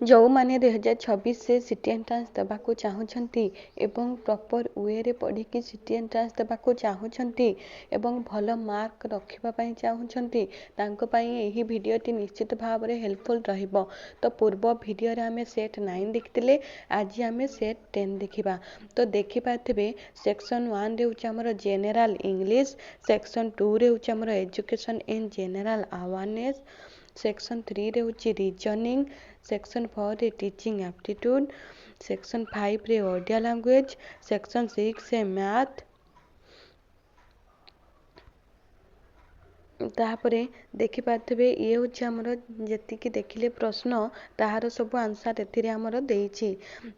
जो मैंने 2026 से सिटी एंट्रांस देवाक चाहूँगी एवं प्रॉपर वे रे पढ़ी कि सिटी एंट्रांस देवाक चाहूँगी एवं भल मार्क रखापी चाहूँगी यही भिडटी निश्चित भाव में हेल्पफुल रहिबो। तो पूर्व भिडियो रे आमे सेट 9 देखिले, आज आमे सेट 10 देखिबा। तो देखि पाथिबे सेक्शन 1 रे होची हमर जनरल इंग्लिश, सेक्शन 2 रे होची हमर education in general awareness, section 3 रे होची रीजनिंग, सेक्शन 4 रे टीचिंग एप्टीट्यूड, सेक्शन 5 रे ओडिया लैंग्वेज, सेक्शन 6 रे मैथ। तापरे देखि पाथिबे ये होची हमर जेतिकी देखिले प्रश्न ताहार सब आंसर एथिरे हमर देइछि,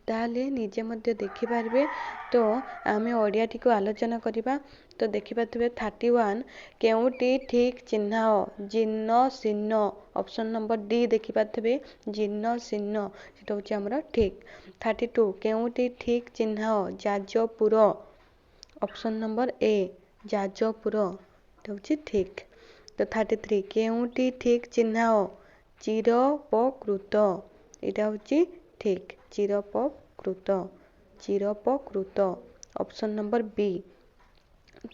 ताले निजे मध्य देखि पारबे। तो आमे ओडियाटी को आलोचना करिबा। तो देखि पाथिबे 31 केउटी ठीक चिन्हाओ जिन्न सिन्न, ऑप्शन नंबर डी देखि पाथिबे जिन्न सिन्न सेटा होची हमर ठीक। 32 केउटी ठीक चिन्हाओ Jajpur, option number A Jajpur सेटा होची ठीक। तो 33 केउटी ठीक चिन्हाओ चिरपकृत, एटा होची ठीक चिरपकृत चिरपकृत, ऑप्शन नंबर बी।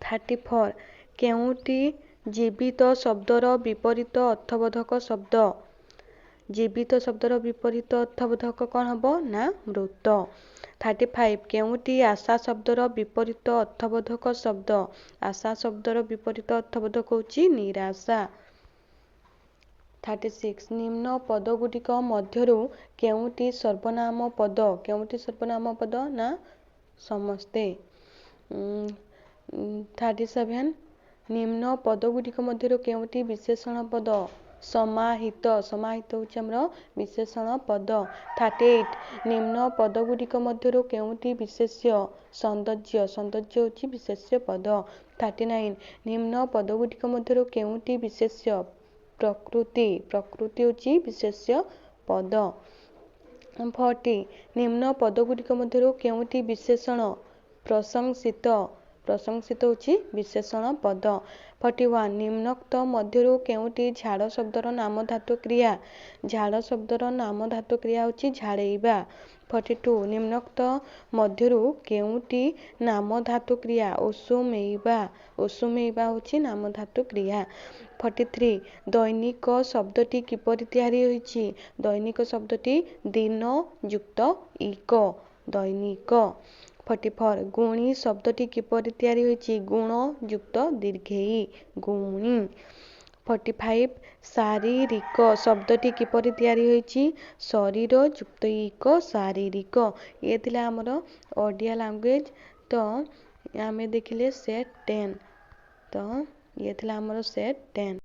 34 केउटी जीवित शब्दर विपरीत अर्थबोधक शब्द, जीवित शब्दर विपरीत अर्थबोधक कौन हबो ना मृत। 35 केउटी आशा शब्दर विपरीत अर्थबोधक शब्द, आशा शब्दर विपरीत अर्थबोधक होची निराशा। 36 निम्न पद गुडिक मध्यरु केउटी सर्वनाम पद, केउटी सर्वनाम पद ना समस्ते। 37 निम्न पद गुडिक मध्यरु केउटी विशेषण पद, समाहित, समाहित होची हमर विशेषण पद। 38 निम्न पद गुडिक मध्यरु केउटी विशेष्य, सौंदर्य, सौंदर्य होची विशेष्य पद। 39 निम्न पद गुडिक मध्यरु केउटी विशेष्य, प्रकृति, प्रकृति होची विशेष्य पद। 40 निम्न पद गुडिक मध्यरु केउटी विशेषण, प्रशंसित, प्रशंसित होची विशेषण पद। 41 निम्नोक्त मध्यरु केउटी झाड़ शब्दर नाम धातु क्रिया, झाड़ शब्दर नाम धातु क्रिया होची झाड़ेइबा। 42 निम्नोक्त मध्यरु केउटी नाम धातु क्रिया उषुमेइबा, उषुमेइबा होची नाम धातु क्रिया। 43 दैनिक शब्दटी किपरि तयारी होईछि, दैनिक शब्दटी दिन युक्त इक, दैनिक। 44 गुणी शब्दटी किपरि तयारी होईछि, गुण युक्त दीर्घेई, गुणी। 45 शारीरिक शब्दटी किपरि तयारी होईछि, शरीर युक्त इक, शारीरिक। ये थिला हमर ओडिया लैंग्वेज। तो आमे देखिले सेट 10, तो ये थिला हमर सेट 10।